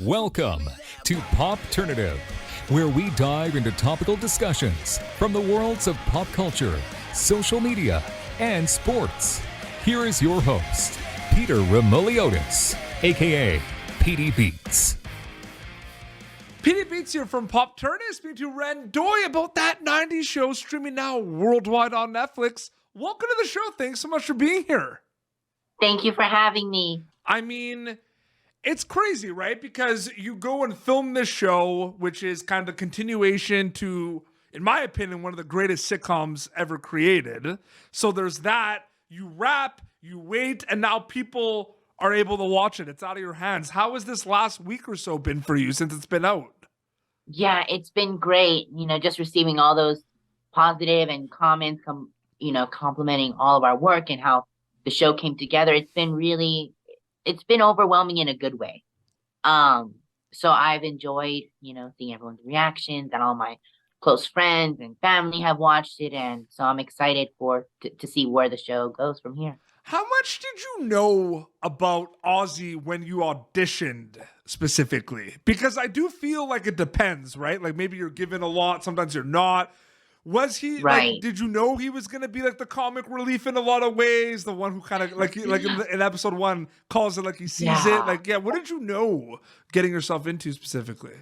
Welcome to Popternative, where we dive into topical discussions from the worlds of pop culture, social media, and sports. Here is your host, Peter Remoliotis, aka PD Beats. PD Beats here from Popternative, speaking to Reyn Doi about that 90s show streaming now worldwide on Netflix. Welcome to the show. Thanks so much for being here. Thank you for having me. I mean, it's crazy, right? Because you go and film this show, which is kind of the continuation to, in my opinion, one of the greatest sitcoms ever created. So there's that. You wrap, you wait, and now people are able to watch it. It's out of your hands. How has this last week or so been for you since it's been out? Yeah, it's been great. Just receiving all those positive and comments, complimenting all of our work and how the show came together. It's been overwhelming in a good way. So I've enjoyed, seeing everyone's reactions, and all my close friends and family have watched it. And so I'm excited to see where the show goes from here. How much did you know about Ozzie when you auditioned specifically? Because I do feel like it depends, right? Like maybe you're given a lot, sometimes you're not. Was he Right? like, did you know he was going to be like the comic relief in a lot of ways? The one who kind of like in episode 1 calls it like he sees it. Like, yeah, what did you know getting yourself into specifically?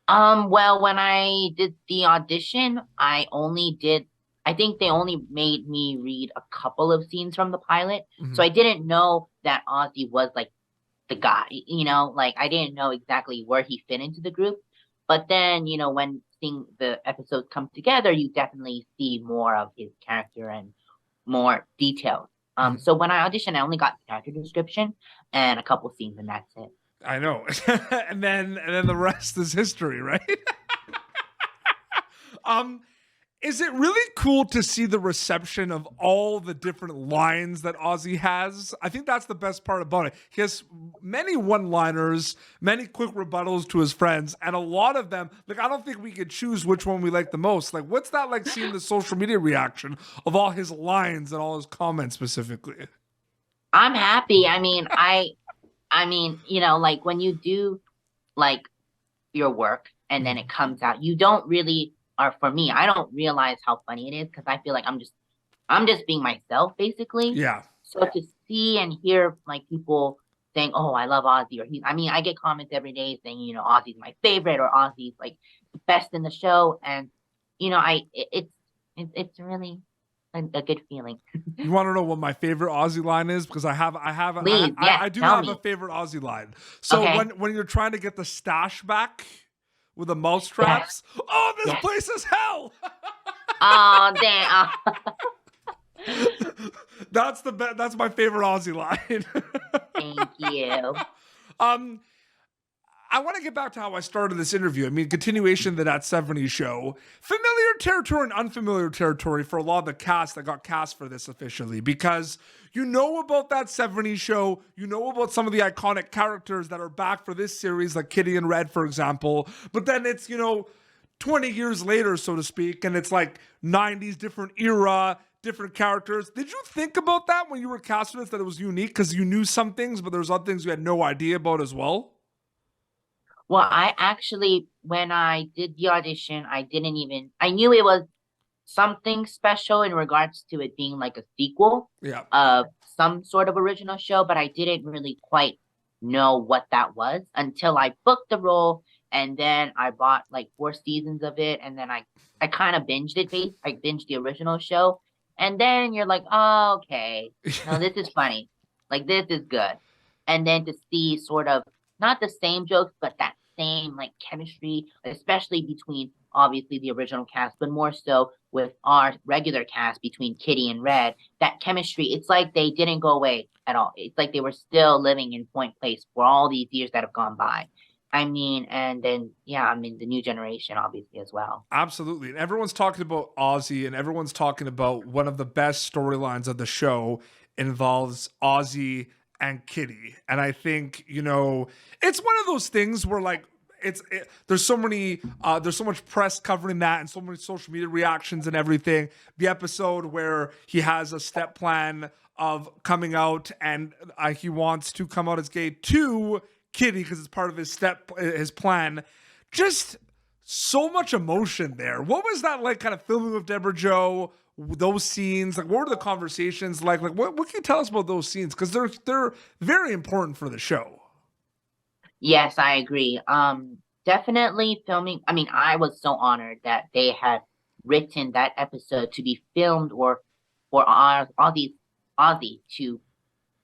Well, when I did the audition, I think they only made me read a couple of scenes from the pilot. Mm-hmm. So I didn't know that Ozzie was like the guy, like I didn't know exactly where he fit into the group. But then, when seeing the episodes come together, you definitely see more of his character and more details. So when I auditioned, I only got the character description and a couple scenes, and that's it. I know. and then the rest is history, right? Is it really cool to see the reception of all the different lines that Ozzie has? I think that's the best part about it. He has many one-liners, many quick rebuttals to his friends, and a lot of them, like, I don't think we could choose which one we like the most. Like, what's that like seeing the social media reaction of all his lines and all his comments specifically? I'm happy. I mean, like when you do like your work and then it comes out, you don't really, or for me, I don't realize how funny it is because I feel like I'm just being myself basically. Yeah. So to see and hear like people saying, "Oh, I love Ozzie," or I get comments every day saying, Ozzie's my favorite, or Ozzie's like the best in the show, and it's really a good feeling. You want to know what my favorite Ozzie line is? Because I Please, yes, I do tell have me. a favorite Ozzie line. So Okay. when you're trying to get the stash back with the mouse traps, oh, this Yes. place is hell. Oh, damn. That's my favorite Ozzie line. Thank you. I want to get back to how I started this interview. I mean, continuation to that 70s show. Familiar territory and unfamiliar territory for a lot of the cast that got cast for this officially, because you know about that 70s show. You know about some of the iconic characters that are back for this series, like Kitty and Red, for example. But then it's, 20 years later, so to speak, and it's like 90s, different era, different characters. Did you think about that when you were casting this, that it was unique because you knew some things, but there's other things you had no idea about as well? Well, I actually, when I did the audition, I knew it was something special in regards to it being like a sequel of some sort of original show, but I didn't really quite know what that was until I booked the role, and then I bought like 4 seasons of it, and then I kind of binged it. I binged the original show, and then you're like, oh, okay, no, this is funny. Like, this is good. And then to see sort of not the same jokes, but that same like chemistry, especially between obviously the original cast, but more so with our regular cast between Kitty and Red, that chemistry, it's like they didn't go away at all. It's like they were still living in Point Place for all these years that have gone by. And then, the new generation, obviously, as well. Absolutely. And everyone's talking about Ozzie, and everyone's talking about one of the best storylines of the show involves Ozzie and Kitty. And I think, it's one of those things where like, there's so much press covering that and so many social media reactions and everything. The episode where he has a step plan of coming out and he wants to come out as gay to Kitty because it's part of his plan. Just so much emotion there. What was that like, kind of filming with Deborah Jo? Those scenes, like, what were the conversations like? Like, what can you tell us about those scenes? Because they're very important for the show. Yes, I agree. Definitely filming. I mean, I was so honored that they had written that episode to be filmed, or for Ozzie to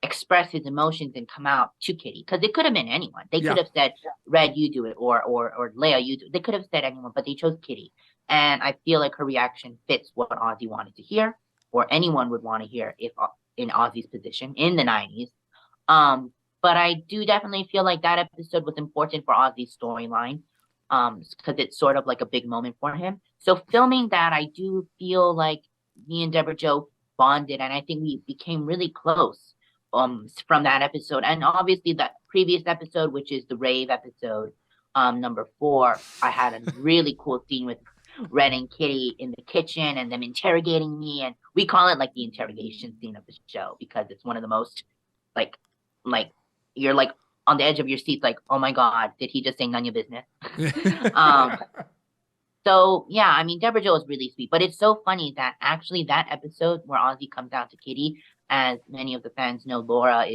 express his emotions and come out to Kitty, because it could have been anyone. They could have said, Red, you do it, or Leia, you do it. They could have said anyone, but they chose Kitty. And I feel like her reaction fits what Ozzie wanted to hear, or anyone would want to hear if in Ozzie's position in the 90s. But I do definitely feel like that episode was important for Ozzie's storyline, because it's sort of like a big moment for him. So filming that, I do feel like me and Deborah Jo bonded, and I think we became really close from that episode. And obviously that previous episode, which is the rave episode, number 4, I had a really cool scene with Red and Kitty in the kitchen and them interrogating me. And we call it like the interrogation scene of the show, because it's one of the most like you're like on the edge of your seat, like, oh my God, did he just say none of your business? So yeah, I mean, Deborah Jo is really sweet, but it's so funny that actually that episode where Ozzie comes out to Kitty, as many of the fans know, Laura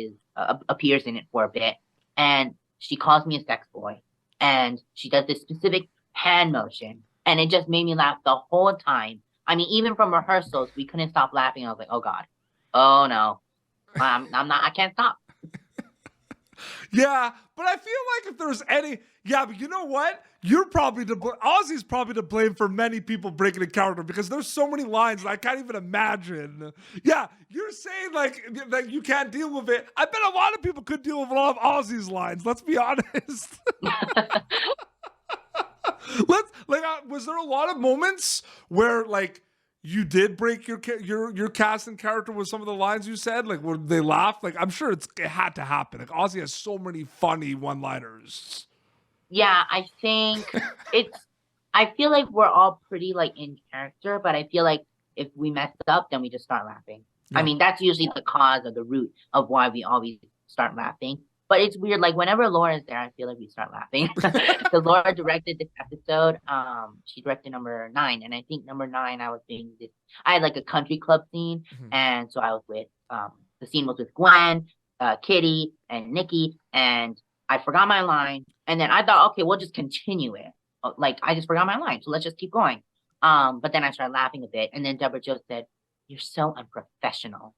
appears in it for a bit, and she calls me a sex boy, and she does this specific hand motion, and it just made me laugh the whole time. I mean, even from rehearsals, we couldn't stop laughing. I was like, oh God, oh no, I can't stop. Yeah, but I feel like if there's any, but you know what? You're probably Ozzie's probably to blame for many people breaking a character, because there's so many lines that I can't even imagine. Yeah, you're saying like that you can't deal with it. I bet a lot of people could deal with a lot of Ozzie's lines. Let's be honest. Was there a lot of moments where like you did break your cast and character with some of the lines you said? Like, where they laughed? Like, I'm sure it had to happen. Like, Ozzie has so many funny one-liners. Yeah, I think I feel like we're all pretty like in character, but I feel like if we mess up, then we just start laughing. Yeah. I mean, that's usually the cause or the root of why we always start laughing. But it's weird, like whenever Laura's there, I feel like we start laughing. Because Laura directed this episode. She directed number 9, and I think number 9 I had like a country club scene, and so I was with the scene was with Gwen, Kitty, and Nikki, and I forgot my line, and then I thought, okay, we'll just continue it. Like, I just forgot my line, so let's just keep going. But then I started laughing a bit, and then Deborah Jo said, "You're so unprofessional."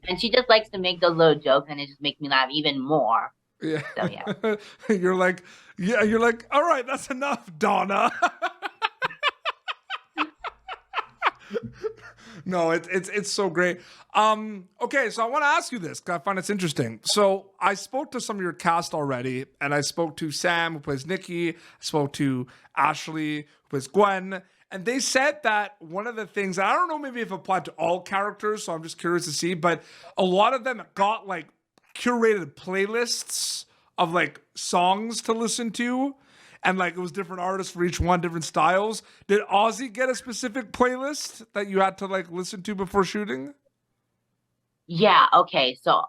And she just likes to make those little jokes, and it just makes me laugh even more. Yeah. So yeah. You're like, all right, that's enough, Donna. No, it's so great. Okay, so I want to ask you this, because I find it's interesting. So I spoke to some of your cast already, and I spoke to Sam, who plays Nikki. I spoke to Ashley, who plays Gwen. And they said that one of the things, I don't know maybe if it applied to all characters, so I'm just curious to see, but a lot of them got like curated playlists of like songs to listen to. And like it was different artists for each one, different styles. Did Ozzie get a specific playlist that you had to like listen to before shooting? Yeah, okay. So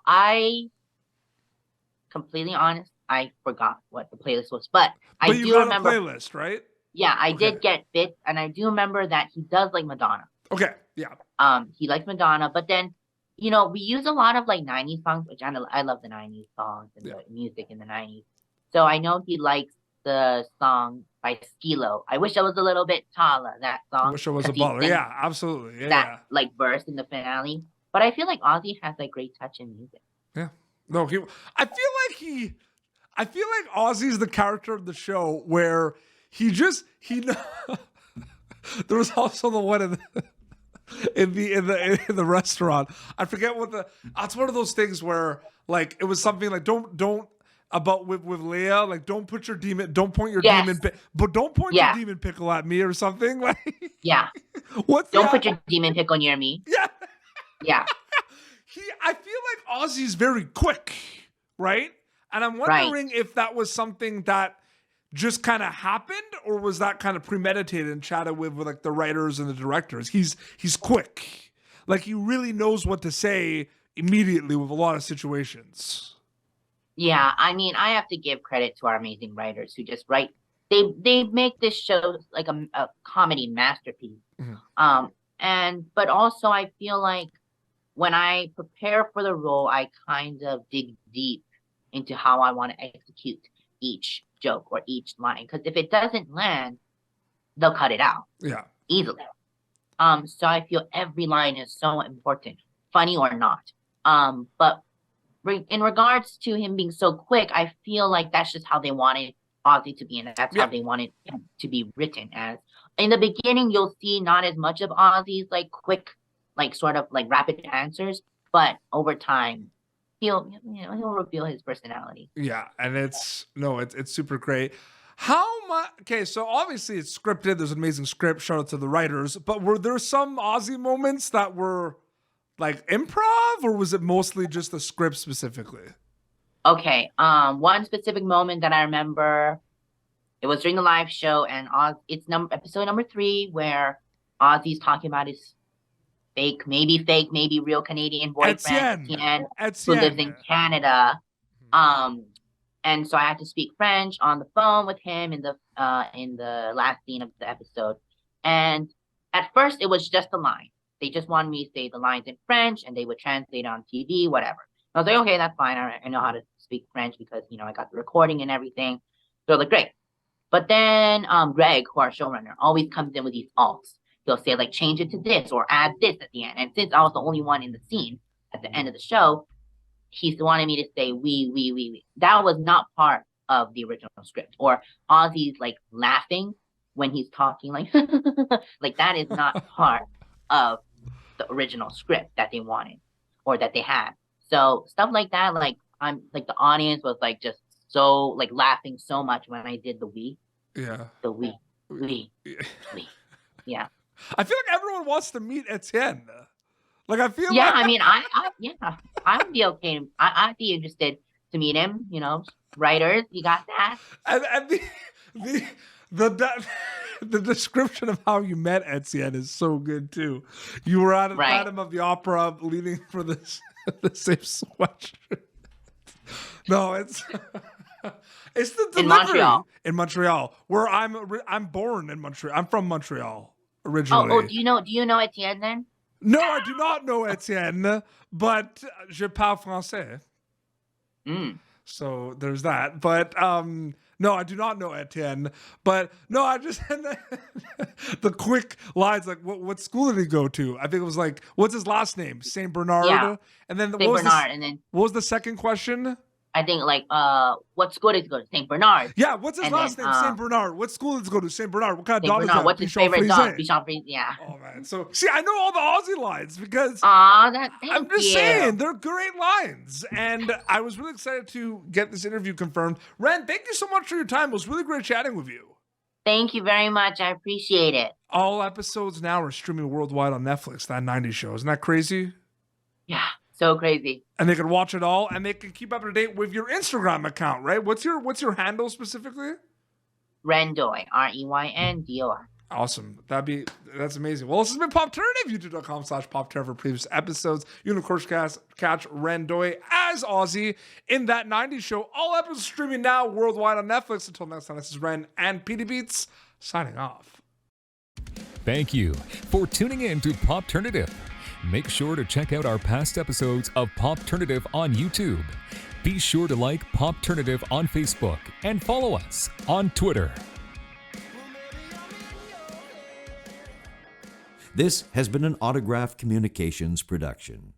completely honest, I forgot what the playlist was. But I do remember a playlist, right? Yeah, I did get bits, and I do remember that he does like Madonna. Okay, yeah. He likes Madonna, but then, we use a lot of like 90s songs, which I love the 90s songs and the music in the 90s. So I know he likes the song by Skilo. I wish I was a little bit taller, that song. I wish I was a baller. Yeah, absolutely. Yeah, that like verse in the finale. But I feel like Ozzie has like great touch in music. Yeah. No, I feel like Ozzie's the character of the show where there was also the one in the restaurant. I forget it's one of those things where like it was something like don't about with Leia, like don't point your demon pickle at me or something. Like don't put your demon pickle near me. Yeah. Yeah. I feel like Ozzie's very quick, right? And I'm wondering if that was something that just kind of happened, or was that kind of premeditated and chatted with like the writers and the directors? He's quick. Like he really knows what to say immediately with a lot of situations. Yeah, I mean, I have to give credit to our amazing writers who just write. They make this show like a comedy masterpiece. But also I feel like when I prepare for the role, I kind of dig deep into how I want to execute each joke or each line. Because if it doesn't land, they'll cut it out. Yeah. Easily. So I feel every line is so important, funny or not. But in regards to him being so quick, I feel like that's just how they wanted Ozzie to be, and that's how they wanted him to be written as. In the beginning, you'll see not as much of Ozzie's like quick, like sort of like rapid answers, but over time, he'll reveal his personality. Yeah, and it's super great. How much? Okay, so obviously it's scripted. There's an amazing script. Shout out to the writers. But were there some Ozzie moments that were like improv, or was it mostly just the script specifically? Okay. One specific moment that I remember, it was during the live show, and it's episode number 3 where Ozzie's talking about his maybe real Canadian boyfriend, Etienne, who lives in Canada. And so I had to speak French on the phone with him in the last scene of the episode. And at first, it was just a line. They just wanted me to say the lines in French, and they would translate on TV, whatever. I was like, okay, that's fine. I know how to speak French because, I got the recording and everything. So like, great. But then Greg, who our showrunner, always comes in with these alts. He'll say, like, change it to this or add this at the end. And since I was the only one in the scene at the end of the show, he wanted me to say we. That was not part of the original script. Or Ozzie's, like, laughing when he's talking, like, like, that is not part of the original script that they wanted or that they had. So stuff like that, like, I'm like, the audience was like just so like laughing so much when I did the we. Yeah. The we. Yeah. I feel like everyone wants to meet Etienne. Like, I feel yeah, like... I mean, I would be okay. I'd be interested to meet him, writers, you got that? And the description of how you met Etienne is so good too. You were at a Phantom of the Opera leaving for the same sweatshirt. No, it's the delivery in Montreal, where I'm born in Montreal. I'm from Montreal originally. Oh, do you know Etienne then? No, I do not know Etienne, but je parle français. So there's that. But no, I do not know Etienne. But no, I just the quick lines like, what school did he go to? I think it was like, what's his last name? Saint Bernard. Yeah. And then what was the second question? I think like what school did he go to? Saint Bernard. Yeah, what's his last name? Saint Bernard. What school did he go to? Saint Bernard. What kind of dog is that? What's his favorite dog? Bichon Frise. Yeah. Oh man. So see, I know all the Ozzie lines because I'm just saying they're great lines. And I was really excited to get this interview confirmed. Reyn, thank you so much for your time. It was really great chatting with you. Thank you very much. I appreciate it. All episodes now are streaming worldwide on Netflix, that 90s show. Isn't that crazy? Yeah. So crazy. And they can watch it all, and they can keep up to date with your Instagram account, right? What's your handle specifically? Reyn Doi, REYNDOI. Awesome. That's amazing. Well, this has been Popternative, youtube.com/Popternative for previous episodes. You can, of course, catch Reyn Doi as Ozzie in that 90s show. All episodes streaming now worldwide on Netflix. Until next time, this is Reyn and PD Beats signing off. Thank you for tuning in to Popternative. Make sure to check out our past episodes of Popternative on YouTube. Be sure to like Popternative on Facebook and follow us on Twitter. This has been an Autograph Communications production.